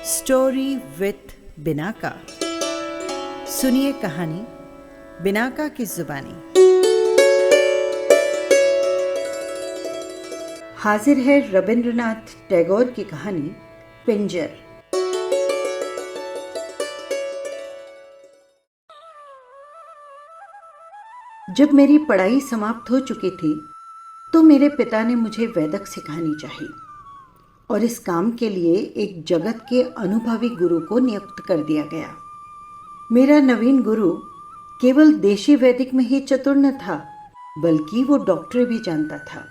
Story with Binaca. सुनिए कहानी Binaca की जुबानी। हाजिर है रविंद्रनाथ टैगोर की कहानी पिंजर। जब मेरी पढ़ाई समाप्त हो चुकी थी तो मेरे पिता ने मुझे वैदिक सिखानी चाहिए और इस काम के लिए एक जगत के अनुभवी गुरु को नियुक्त कर दिया गया। मेरा नवीन गुरु केवल देशी वैदिक में ही चतुर न था, बल्कि वो डॉक्टरी भी जानता था।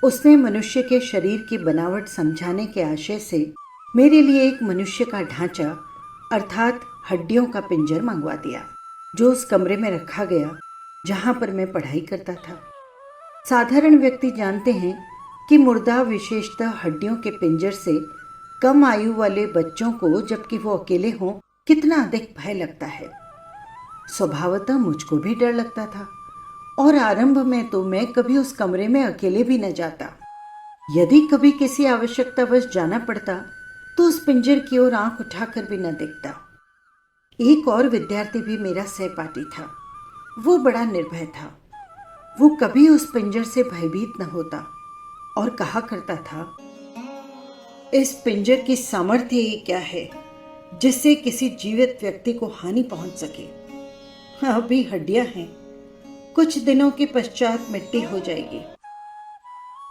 उसने मनुष्य के शरीर की बनावट समझाने के आशय से मेरे लिए एक मनुष्य का ढांचा अर्थात हड्डियों का पिंजर मंगवा दिया, जो उस कमरे में रखा गया जहां पर मैं पढ़ाई करता था। साधारण व्यक्ति जानते हैं कि मुर्दा विशेषतः हड्डियों के पिंजर से कम आयु वाले बच्चों को, जबकि वो अकेले हों, कितना अधिक भय लगता है। स्वभावतः मुझको भी डर लगता था और आरंभ में तो मैं कभी उस कमरे में अकेले भी न जाता। यदि कभी किसी आवश्यकतावश जाना पड़ता तो उस पिंजर की ओर आंख उठाकर भी न देखता। एक और विद्यार्थी भी मेरा सहपाठी था। वो बड़ा निर्भय था। वो कभी उस पिंजर से भयभीत न होता और कहा करता था, इस पिंजर की सामर्थ्य ही क्या है जिससे किसी जीवित व्यक्ति को हानि पहुंच सके। अभी हड्डियां हैं, कुछ दिनों के पश्चात मिट्टी हो जाएगी।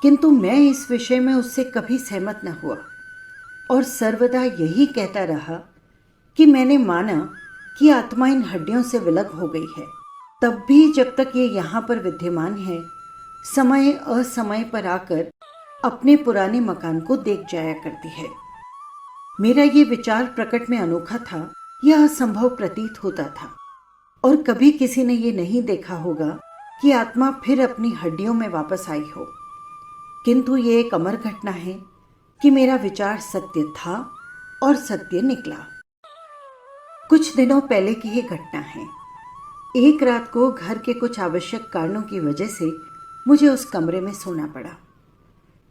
किंतु मैं इस विषय में उससे कभी सहमत न हुआ और सर्वदा यही कहता रहा कि मैंने माना कि आत्मा इन हड्डियों से विलग हो गई है, तब भी जब तक ये यहाँ पर विद्यमान है, समय असमय पर आकर अपने पुराने मकान को देख जाया करती है। मेरा ये विचार प्रकट में अनोखा था, यह असंभव प्रतीत होता था और कभी किसी ने ये नहीं देखा होगा कि आत्मा फिर अपनी हड्डियों में वापस आई हो। किंतु ये एक अमर घटना है कि मेरा विचार सत्य था और सत्य निकला। कुछ दिनों पहले की ही घटना है। एक रात को घर के कुछ आवश्यक कारणों की वजह से मुझे उस कमरे में सोना पड़ा।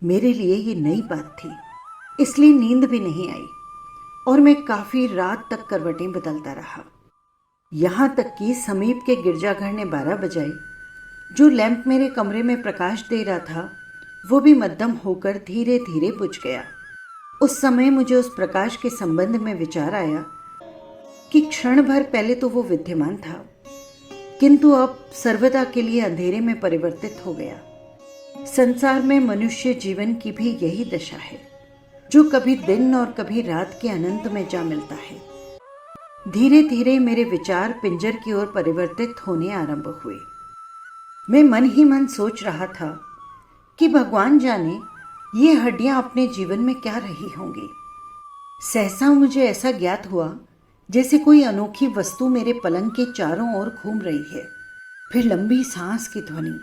मेरे लिए ये नई बात थी, इसलिए नींद भी नहीं आई और मैं काफी रात तक करवटें बदलता रहा। यहां तक कि समीप के गिरजाघर ने 12 बजाई। जो लैंप मेरे कमरे में प्रकाश दे रहा था वो भी मध्यम होकर धीरे धीरे बुझ गया। उस समय मुझे उस प्रकाश के संबंध में विचार आया कि क्षण भर पहले तो वो विद्यमान था, किंतु अब सर्वदा के लिए अंधेरे में परिवर्तित हो गया। संसार में मनुष्य जीवन की भी यही दशा है, जो कभी दिन और कभी रात के अनंत में जा मिलता है। धीरे धीरे मेरे विचार पिंजर की ओर परिवर्तित होने आरंभ हुए। मैं मन ही मन सोच रहा था कि भगवान जाने ये हड्डियां अपने जीवन में क्या रही होंगी। सहसा मुझे ऐसा ज्ञात हुआ जैसे कोई अनोखी वस्तु मेरे पलंग के चारों ओर घूम रही है। फिर लंबी सांस की ध्वनि,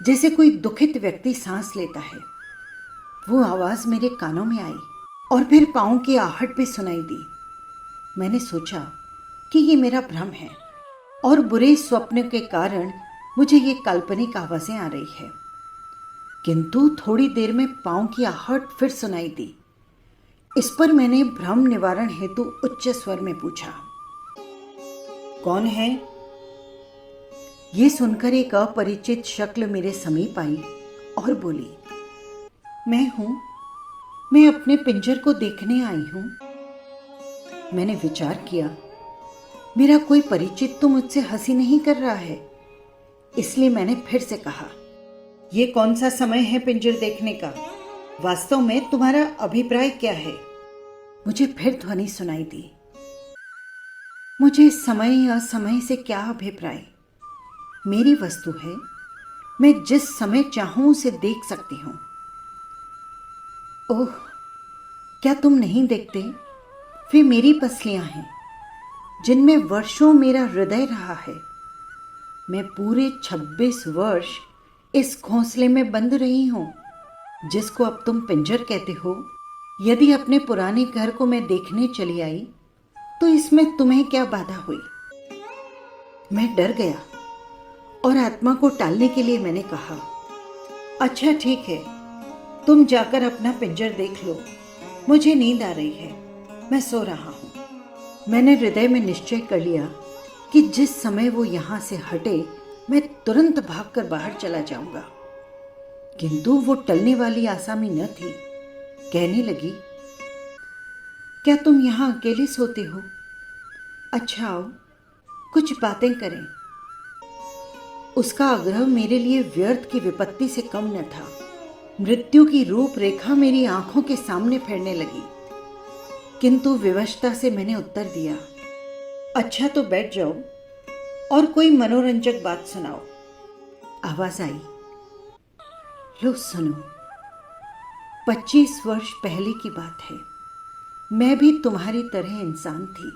जैसे कोई दुखित व्यक्ति सांस लेता है। वो आवाज मेरे कानों में आई और फिर पांव की आहट भी सुनाई दी। मैंने सोचा कि ये मेरा भ्रम है और बुरे स्वप्न के कारण मुझे ये काल्पनिक आवाजें आ रही है। किंतु थोड़ी देर में पांव की आहट फिर सुनाई दी। इस पर मैंने भ्रम निवारण हेतु उच्च स्वर में पूछा, कौन है? ये सुनकर एक अपरिचित शक्ल मेरे समीप आई और बोली, मैं हूं, मैं अपने पिंजर को देखने आई हूं। मैंने विचार किया, मेरा कोई परिचित तो मुझसे हंसी नहीं कर रहा है, इसलिए मैंने फिर से कहा, यह कौन सा समय है पिंजर देखने का? वास्तव में तुम्हारा अभिप्राय क्या है? मुझे फिर ध्वनि सुनाई दी, मुझे समय असमय से क्या अभिप्राय? मेरी वस्तु है, मैं जिस समय चाहूं उसे देख सकती हूं। ओह, क्या तुम नहीं देखते? वे मेरी पसलियां हैं जिनमें वर्षों मेरा हृदय रहा है। मैं पूरे 26 वर्ष इस घोंसले में बंद रही हूं जिसको अब तुम पिंजर कहते हो। यदि अपने पुराने घर को मैं देखने चली आई तो इसमें तुम्हें क्या बाधा हुई? मैं डर गया और आत्मा को टालने के लिए मैंने कहा, अच्छा ठीक है, तुम जाकर अपना पिंजर देख लो, मुझे नींद आ रही है। मैं सो रहा हूँ। मैंने हृदय में निश्चय कर लिया कि जिस समय वो यहाँ से हटे मैं तुरंत भागकर बाहर चला जाऊंगा। किंतु वो टलने वाली आसामी न थी। कहने लगी, क्या तुम यहाँ अकेले सोते हो? अच्छा आओ, कुछ बातें करें। उसका आग्रह मेरे लिए व्यर्थ की विपत्ति से कम न था। मृत्यु की रूपरेखा मेरी आंखों के सामने फैलने लगी, किंतु विवशता से मैंने उत्तर दिया, अच्छा तो बैठ जाओ और कोई मनोरंजक बात सुनाओ। आवाज आई, लो सुनो। 25 वर्ष पहले की बात है। मैं भी तुम्हारी तरह इंसान थी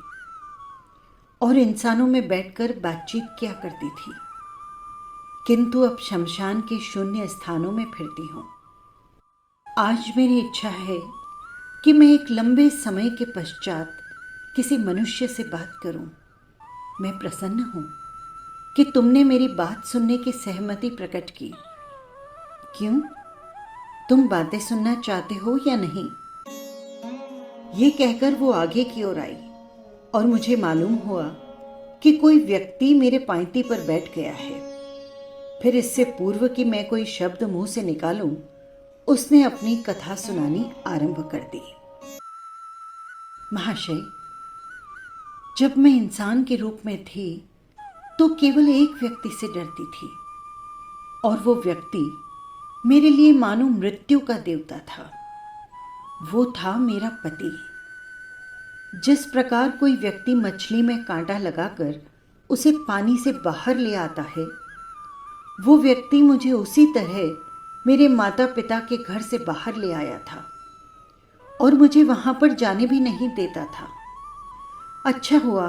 और इंसानों में बैठकर बातचीत किया करती थी, किंतु अब शमशान के शून्य स्थानों में फिरती हूँ। आज मेरी इच्छा है कि मैं एक लंबे समय के पश्चात किसी मनुष्य से बात करूं। मैं प्रसन्न हूं कि तुमने मेरी बात सुनने की सहमति प्रकट की। क्यों, तुम बातें सुनना चाहते हो या नहीं? ये कहकर वो आगे की ओर आई और मुझे मालूम हुआ कि कोई व्यक्ति मेरे पांति पर बैठ गया है। फिर इससे पूर्व कि मैं कोई शब्द मुंह से निकालूं, उसने अपनी कथा सुनानी आरंभ कर दी। महाशय, जब मैं इंसान के रूप में थी तो केवल एक व्यक्ति से डरती थी, और वो व्यक्ति मेरे लिए मानो मृत्यु का देवता था। वो था मेरा पति। जिस प्रकार कोई व्यक्ति मछली में कांटा लगाकर उसे पानी से बाहर ले आता है, वो व्यक्ति मुझे उसी तरह मेरे माता पिता के घर से बाहर ले आया था और मुझे वहां पर जाने भी नहीं देता था। अच्छा हुआ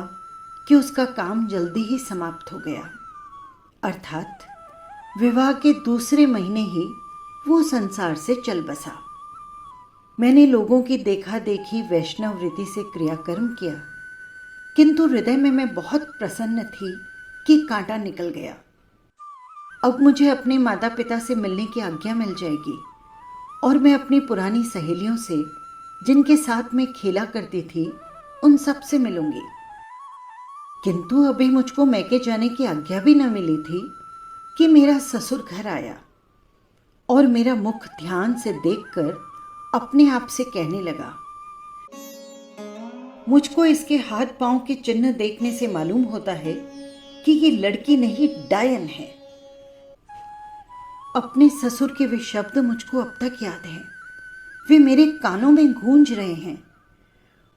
कि उसका काम जल्दी ही समाप्त हो गया, अर्थात विवाह के दूसरे महीने ही वो संसार से चल बसा। मैंने लोगों की देखा देखी वैष्णव रीति से क्रियाकर्म किया, किंतु हृदय में मैं बहुत प्रसन्न थी कि कांटा निकल गया। अब मुझे अपने माता पिता से मिलने की आज्ञा मिल जाएगी और मैं अपनी पुरानी सहेलियों से, जिनके साथ मैं खेला करती थी, उन सब से मिलूंगी। किंतु अभी मुझको मैके जाने की आज्ञा भी न मिली थी कि मेरा ससुर घर आया और मेरा मुख ध्यान से देखकर अपने आप से कहने लगा, मुझको इसके हाथ पांव के चिन्ह देखने से मालूम होता है कि ये लड़की नहीं डायन है। अपने ससुर के वे शब्द मुझको अब तक याद हैं। वे मेरे कानों में गूंज रहे हैं।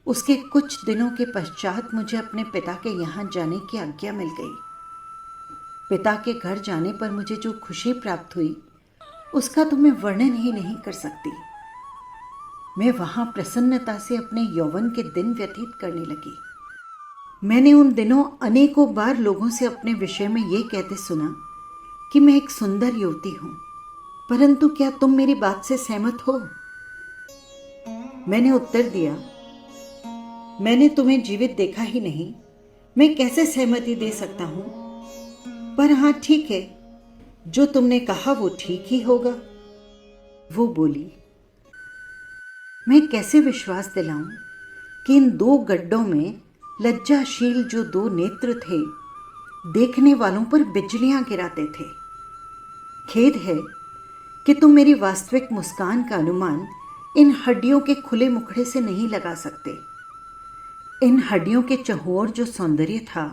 उसके कुछ दिनों के पश्चात मुझे अपने पिता के यहाँ जाने की आज्ञा मिल गई। पिता के घर जाने पर मुझे जो खुशी प्राप्त हुई, उसका तो मैं वर्णन ही नहीं कर सकती। मैं वहाँ प्रसन्नता से अपने यौवन के दिन व्यतीत करने लगी। मैंने उन दिनों अनेकों बार लोगों से अपने विषय में ये कहते सुना कि मैं एक सुंदर युवती हूं, परंतु क्या तुम मेरी बात से सहमत हो? मैंने उत्तर दिया, मैंने तुम्हें जीवित देखा ही नहीं, मैं कैसे सहमति दे सकता हूं? पर हाँ ठीक है, जो तुमने कहा वो ठीक ही होगा। वो बोली, मैं कैसे विश्वास दिलाऊं कि इन दो गड्ढों में लज्जाशील जो दो नेत्र थे, देखने वालों पर बिजलियां गिराते थे। खेद है कि तुम मेरी वास्तविक मुस्कान का अनुमान इन हड्डियों के खुले मुखड़े से नहीं लगा सकते। इन हड्डियों के चहुओर जो सौंदर्य था,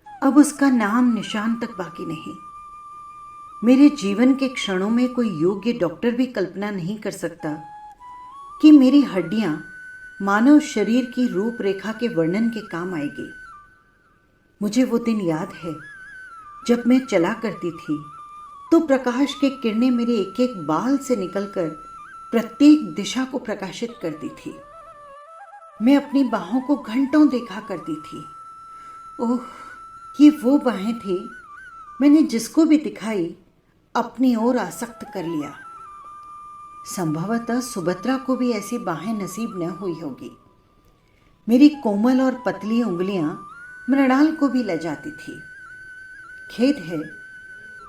अब उसका नाम निशान तक बाकी नहीं। मेरे जीवन के क्षणों में कोई योग्य डॉक्टर भी कल्पना नहीं कर सकता कि मेरी हड्डियां मानव शरीर की रूपरेखा के वर्णन के काम आएगी। मुझे वो दिन याद है जब मैं चला करती थी तो प्रकाश की किरणें मेरे एक एक बाल से निकलकर प्रत्येक दिशा को प्रकाशित करती थी। मैं अपनी बाहों को घंटों देखा करती थी। ओह, ये वो बाहें थी, मैंने जिसको भी दिखाई अपनी ओर आसक्त कर लिया। संभवतः सुभद्रा को भी ऐसी बाहें नसीब न हुई होगी। मेरी कोमल और पतली उंगलियां मृणाल को भी ले जाती थी। खेद है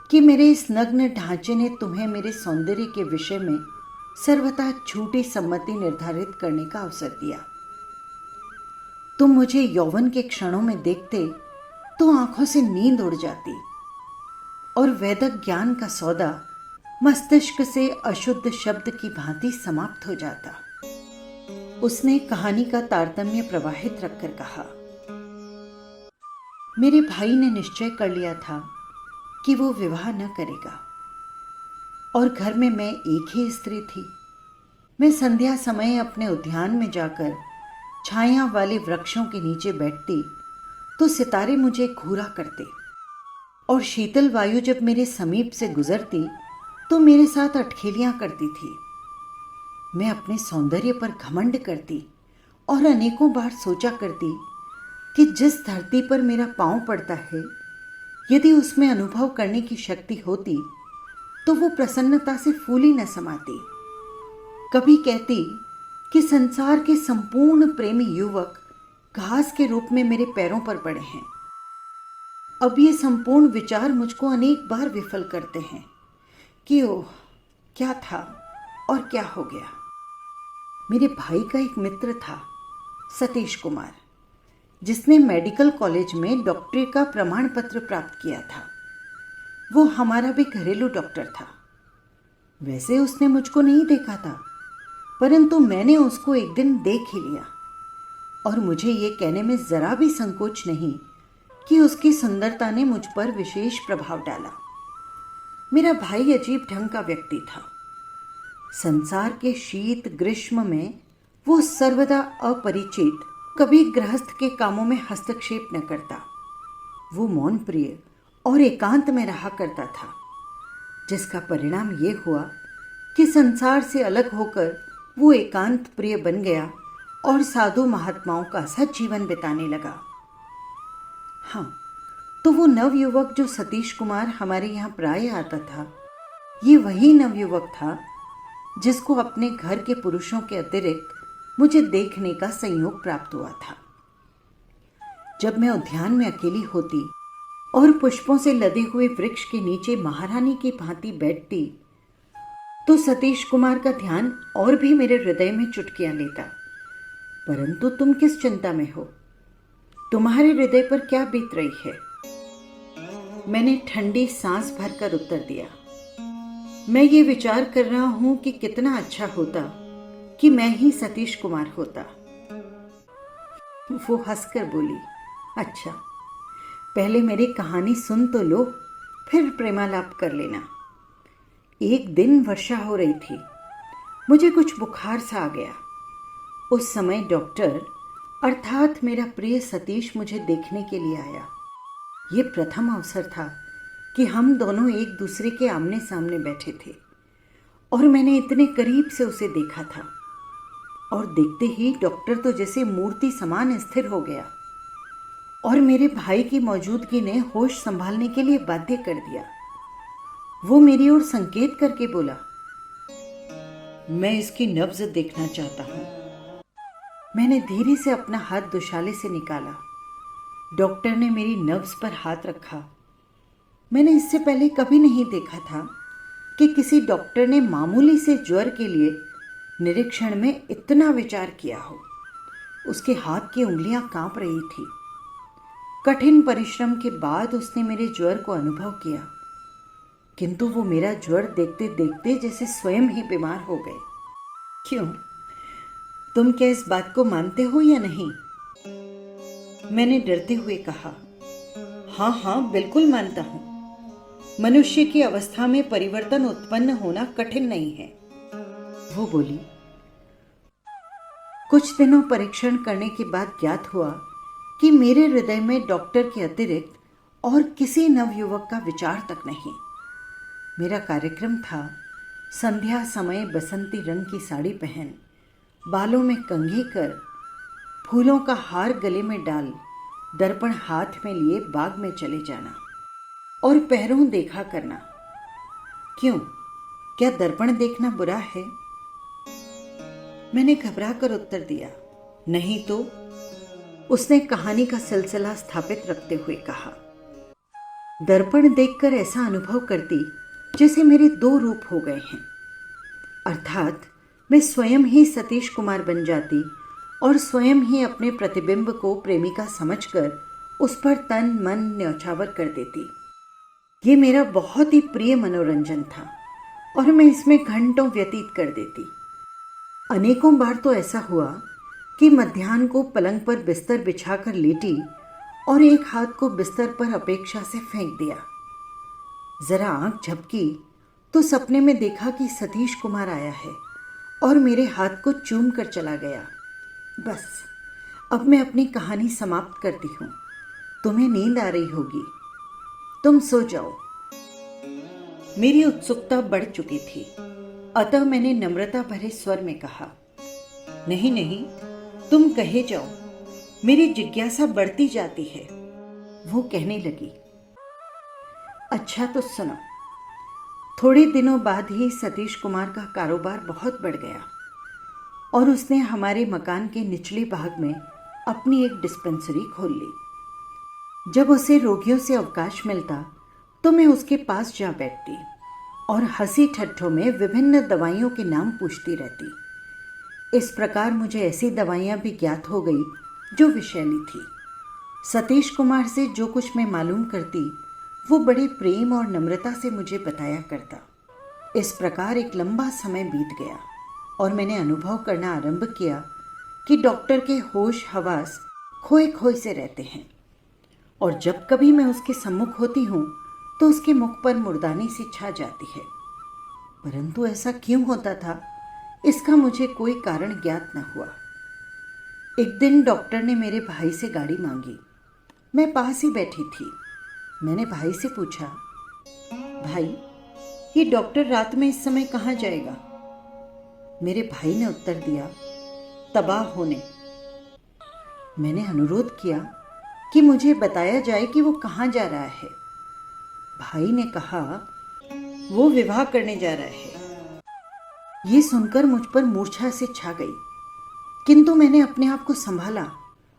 कि मेरे इस नग्न ढांचे ने तुम्हें मेरे सौंदर्य के विषय में सर्वथा झूठी सम्मति निर्धारित करने का अवसर दिया। तुम मुझे यौवन के क्षणों में देखते तो आंखों से नींद उड़ जाती और वैदिक ज्ञान का सौदा मस्तिष्क से अशुद्ध शब्द की भांति समाप्त हो जाता। उसने कहानी का तारतम्य प्रवाहित रखकर कहा, मेरे भाई ने निश्चय कर लिया था कि वो विवाह न करेगा और घर में मैं एक ही स्त्री थी। मैं संध्या समय अपने उद्यान में जाकर छाया वाले वृक्षों के नीचे बैठती तो सितारे मुझे घूरा करते और शीतल वायु जब मेरे समीप से गुजरती तो मेरे साथ अटखेलियां करती थी। मैं अपने सौंदर्य पर घमंड करती और अनेकों बार सोचा करती कि जिस धरती पर मेरा पांव पड़ता है, यदि उसमें अनुभव करने की शक्ति होती तो वो प्रसन्नता से फूली न समाती। कभी कहती कि संसार के संपूर्ण प्रेमी युवक घास के रूप में मेरे पैरों पर पड़े हैं। अब ये संपूर्ण विचार मुझको अनेक बार विफल करते हैं कि ओह, क्या था और क्या हो गया। मेरे भाई का एक मित्र था, सतीश कुमार, जिसने मेडिकल कॉलेज में डॉक्टरी का प्रमाण पत्र प्राप्त किया था। वो हमारा भी घरेलू डॉक्टर था। वैसे उसने मुझको नहीं देखा था, परंतु मैंने उसको एक दिन देख ही लिया और मुझे ये कहने में जरा भी संकोच नहीं कि उसकी सुंदरता ने मुझ पर विशेष प्रभाव डाला। मेरा भाई अजीब ढंग का व्यक्ति था। संसार के शीत ग्रीष्म में वो सर्वदा अपरिचित, कभी गृहस्थ के कामों में हस्तक्षेप न करता। वो मौन प्रिय और एकांत में रहा करता था, जिसका परिणाम ये हुआ कि संसार से अलग होकर वो एकांत प्रिय बन गया और साधु महात्माओं का सा जीवन बिताने लगा। हाँ, तो वो नवयुवक जो सतीश कुमार हमारे यहाँ प्राय आता था, ये वही नवयुवक था जिसको अपने घर के पुरुषों के अतिरिक्त मुझे देखने का संयोग प्राप्त हुआ था। जब मैं उद्यान में अकेली होती और पुष्पों से लदे हुए वृक्ष के नीचे महारानी की भांति बैठती तो सतीश कुमार का ध्यान और भी मेरे हृदय में चुटकियां लेता। परंतु तुम किस चिंता में हो? तुम्हारे हृदय पर क्या बीत रही है? मैंने ठंडी सांस भरकर उत्तर दिया, मैं ये विचार कर रहा हूं कि कितना अच्छा होता कि मैं ही सतीश कुमार होता। वो हंसकर बोली, अच्छा, पहले मेरी कहानी सुन तो लो, फिर प्रेमालाप कर लेना। एक दिन वर्षा हो रही थी। मुझे कुछ बुखार सा आ गया। उस समय डॉक्टर अर्थात मेरा प्रिय सतीश मुझे देखने के लिए आया। ये प्रथम अवसर था कि हम दोनों एक दूसरे के आमने सामने बैठे थे और मैंने इतने करीब से उसे देखा था और देखते ही डॉक्टर तो जैसे मूर्ति समान स्थिर हो गया और मेरे भाई की मौजूदगी ने होश संभालने के लिए बाध्य कर दिया। वो मेरी ओर संकेत करके बोला, मैं इसकी नब्ज देखना चाहता हूं। मैंने धीरे से अपना हाथ दुशाले से निकाला। डॉक्टर ने मेरी नब्ज पर हाथ रखा। मैंने इससे पहले कभी नहीं देखा था कि किसी डॉक्टर ने मामूली से ज्वर के लिए निरीक्षण में इतना विचार किया हो। उसके हाथ की उंगलियां कांप रही थी। कठिन परिश्रम के बाद उसने मेरे ज्वर को अनुभव किया, किंतु वो मेरा ज्वर देखते देखते जैसे स्वयं ही बीमार हो गए। क्यों, तुम क्या इस बात को मानते हो या नहीं? मैंने डरते हुए कहा, हाँ हाँ, बिल्कुल मानता हूं। मनुष्य की अवस्था में परिवर्तन उत्पन्न होना कठिन नहीं है। वो बोली, कुछ दिनों परीक्षण करने के बाद ज्ञात हुआ कि मेरे हृदय में डॉक्टर के अतिरिक्त और किसी नवयुवक का विचार तक नहीं। मेरा कार्यक्रम था संध्या समय बसंती रंग की साड़ी पहन, बालों में कंघी कर, फूलों का हार गले में डाल, दर्पण हाथ में लिए बाग में चले जाना और पैरों देखा करना। क्यों, क्या दर्पण देखना बुरा है? मैंने घबरा कर उत्तर दिया, नहीं तो। उसने कहानी का सिलसिला स्थापित रखते हुए कहा, दर्पण देखकर ऐसा अनुभव करती जैसे मेरे दो रूप हो गए हैं। अर्थात मैं स्वयं ही सतीश कुमार बन जाती और स्वयं ही अपने प्रतिबिंब को प्रेमिका समझकर उस पर तन मन न्यौछावर कर देती। ये मेरा बहुत ही प्रिय मनोरंजन था और मैं इसमें घंटों व्यतीत कर देती। अनेकों बार तो ऐसा हुआ कि मध्याह्न को पलंग पर बिस्तर बिछाकर लेटी और एक हाथ को बिस्तर पर अपेक्षा से फेंक दिया। जरा आंख झपकी तो सपने में देखा कि सतीश कुमार आया है और मेरे हाथ को चूम कर चला गया। बस अब मैं अपनी कहानी समाप्त करती हूँ। तुम्हें नींद आ रही होगी, तुम सो जाओ। मेरी उत्सुकता बढ़ चुकी थी, अतः मैंने नम्रता भरे स्वर में कहा, नहीं नहीं, तुम कहे जाओ, मेरी जिज्ञासा बढ़ती जाती है। वो कहने लगी, अच्छा तो सुनो। थोड़े दिनों बाद ही सतीश कुमार का कारोबार बहुत बढ़ गया और उसने हमारे मकान के निचले भाग में अपनी एक डिस्पेंसरी खोल ली। जब उसे रोगियों से अवकाश मिलता तो मैं उसके पास जा बैठती और हंसी ठट्ठों में विभिन्न दवाइयों के नाम पूछती रहती। इस प्रकार मुझे ऐसी दवाइयाँ भी ज्ञात हो गई जो विषैली थी। सतीश कुमार से जो कुछ मैं मालूम करती वो बड़े प्रेम और नम्रता से मुझे बताया करता। इस प्रकार एक लंबा समय बीत गया और मैंने अनुभव करना आरंभ किया कि डॉक्टर के होश हवास खोए खोए से रहते हैं और जब कभी मैं उसके सम्मुख होती हूँ तो उसके मुख पर मुर्दानी सी छा जाती है। परंतु ऐसा क्यों होता था, इसका मुझे कोई कारण ज्ञात न हुआ। एक दिन डॉक्टर ने मेरे भाई से गाड़ी मांगी। मैं पास ही बैठी थी। मैंने भाई से पूछा, भाई ये डॉक्टर रात में इस समय कहाँ जाएगा? मेरे भाई ने उत्तर दिया, तबाह होने। मैंने अनुरोध किया कि मुझे बताया जाए कि वो कहाँ जा रहा है। भाई ने कहा, वो विवाह करने जा रहा है। ये सुनकर मुझ पर मूर्छा से छा गई, किंतु मैंने अपने आप को संभाला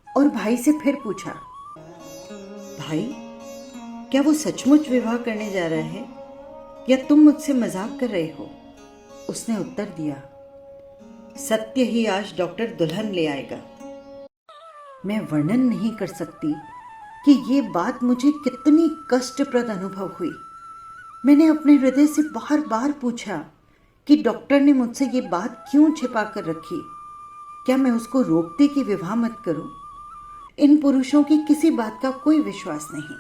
और भाई से फिर पूछा, भाई क्या वो सचमुच विवाह करने जा रहा है या तुम मुझसे मजाक कर रहे हो? उसने उत्तर दिया, सत्य ही आज डॉक्टर दुल्हन ले आएगा। मैं वर्णन नहीं कर सकती कि ये बात मुझे कितनी कष्टप्रद अनुभव हुई। मैंने अपने हृदय से बार बार पूछा कि डॉक्टर ने मुझसे ये बात क्यों छिपा कर रखी। क्या मैं उसको रोकती कि विवाह मत करो? इन पुरुषों की किसी बात का कोई विश्वास नहीं।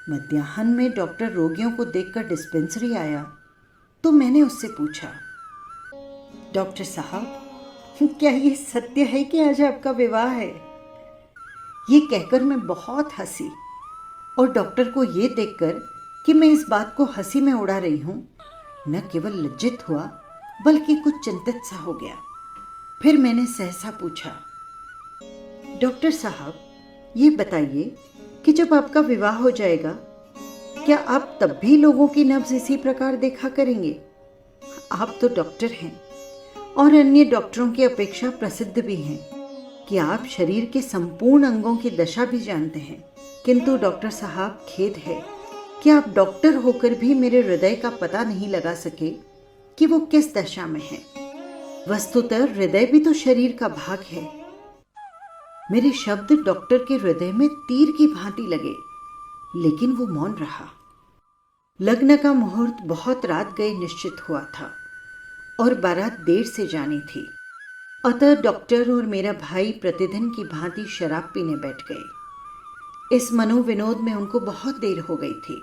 मध्याह्न में डॉक्टर रोगियों को देखकर डिस्पेंसरी आया तो मैंने उससे पूछा, डॉक्टर साहब क्या ये सत्य है कि आज आपका विवाह है? ये कहकर मैं बहुत हंसी और डॉक्टर को ये देखकर कि मैं इस बात को हंसी में उड़ा रही हूँ न केवल लज्जित हुआ बल्कि कुछ चिंतित सा हो गया। फिर मैंने सहसा पूछा, डॉक्टर साहब ये बताइए कि जब आपका विवाह हो जाएगा क्या आप तब भी लोगों की नब्ज इसी प्रकार देखा करेंगे? आप तो डॉक्टर हैं और अन्य डॉक्टरों की अपेक्षा प्रसिद्ध भी हैं कि आप शरीर के संपूर्ण अंगों की दशा भी जानते हैं। किंतु डॉक्टर साहब खेद है कि आप डॉक्टर होकर भी मेरे हृदय का पता नहीं लगा सके कि वो किस दशा में है। वस्तुतः हृदय भी तो शरीर का भाग है। मेरे शब्द डॉक्टर के हृदय में तीर की भांति लगे, लेकिन वो मौन रहा। लग्न का मुहूर्त बहुत रात गए निश्चित हुआ था और बारात देर से जानी थी, अतः डॉक्टर और मेरा भाई प्रतिदिन की भांति शराब पीने बैठ गए। इस मनोविनोद में उनको बहुत देर हो गई थी।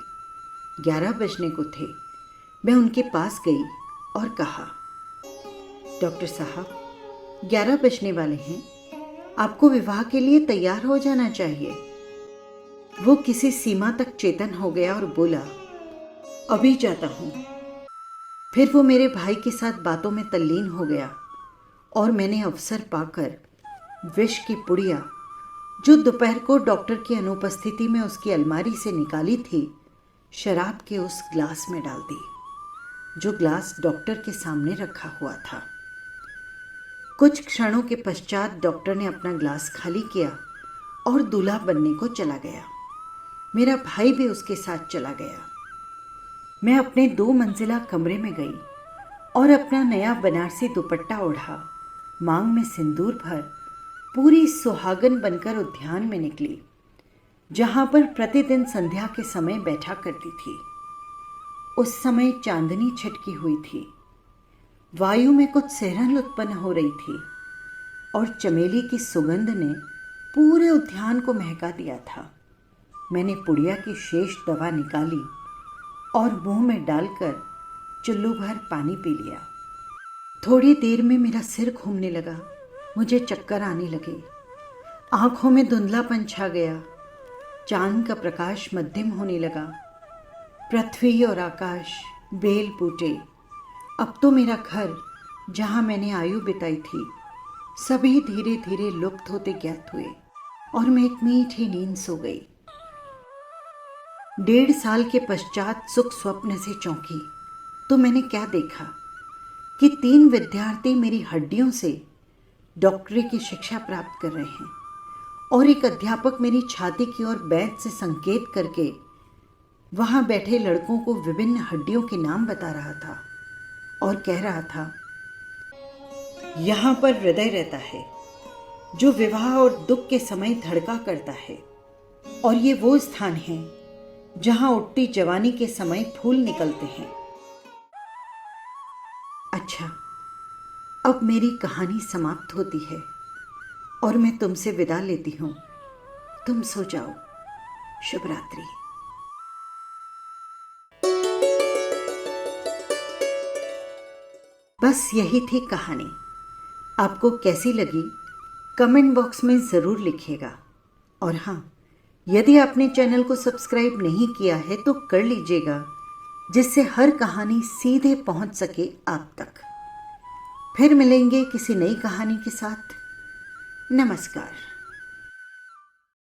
11 बजने को थे। मैं उनके पास गई और कहा, डॉक्टर साहब 11 बजने वाले हैं, आपको विवाह के लिए तैयार हो जाना चाहिए। वो किसी सीमा तक चेतन हो गया और बोला, अभी जाता हूँ। फिर वो मेरे भाई के साथ बातों में तल्लीन हो गया और मैंने अवसर पाकर विष की पुड़िया जो दोपहर को डॉक्टर की अनुपस्थिति में उसकी अलमारी से निकाली थी, शराब के उस ग्लास में डाल दी जो ग्लास डॉक्टर के सामने रखा हुआ था। कुछ क्षणों के पश्चात डॉक्टर ने अपना ग्लास खाली किया और दूल्हा बनने को चला गया। मेरा भाई भी उसके साथ चला गया। मैं अपने 2 मंजिला कमरे में गई और अपना नया बनारसी दुपट्टा ओढ़ा, मांग में सिंदूर भर पूरी सुहागन बनकर उद्यान में निकली, जहां पर प्रतिदिन संध्या के समय बैठा करती थी। उस समय चांदनी छिटकी हुई थी, वायु में कुछ सिहरन उत्पन्न हो रही थी और चमेली की सुगंध ने पूरे उद्यान को महका दिया था। मैंने पुड़िया की शेष दवा निकाली और मुंह में डालकर चुल्लू भर पानी पी लिया। थोड़ी देर में मेरा सिर घूमने लगा, मुझे चक्कर आने लगे, आंखों में धुंधलापन छा गया। चांद का प्रकाश मध्यम होने लगा। पृथ्वी और आकाश, बेल बूटे, अब तो मेरा घर जहाँ मैंने आयु बिताई थी, सभी धीरे धीरे लुप्त होते ज्ञात हुए और मैं एक मीठी नींद सो गई। 1.5 साल के पश्चात सुख स्वप्न से चौंकी तो मैंने क्या देखा कि 3 विद्यार्थी मेरी हड्डियों से डॉक्टरी की शिक्षा प्राप्त कर रहे हैं और एक अध्यापक मेरी छाती की ओर बैंच से संकेत करके वहां बैठे लड़कों को विभिन्न हड्डियों के नाम बता रहा था और कह रहा था, यहाँ पर हृदय रहता है जो विवाह और दुख के समय धड़का करता है, और ये वो स्थान है जहां उठती जवानी के समय फूल निकलते हैं। अच्छा, अब मेरी कहानी समाप्त होती है और मैं तुमसे विदा लेती हूं। तुम सो जाओ। शुभ रात्रि। बस यही थी कहानी। आपको कैसी लगी कमेंट बॉक्स में ज़रूर लिखिएगा। और हाँ, यदि आपने चैनल को सब्सक्राइब नहीं किया है तो कर लीजिएगा, जिससे हर कहानी सीधे पहुंच सके आप तक। फिर मिलेंगे किसी नई कहानी के साथ। नमस्कार।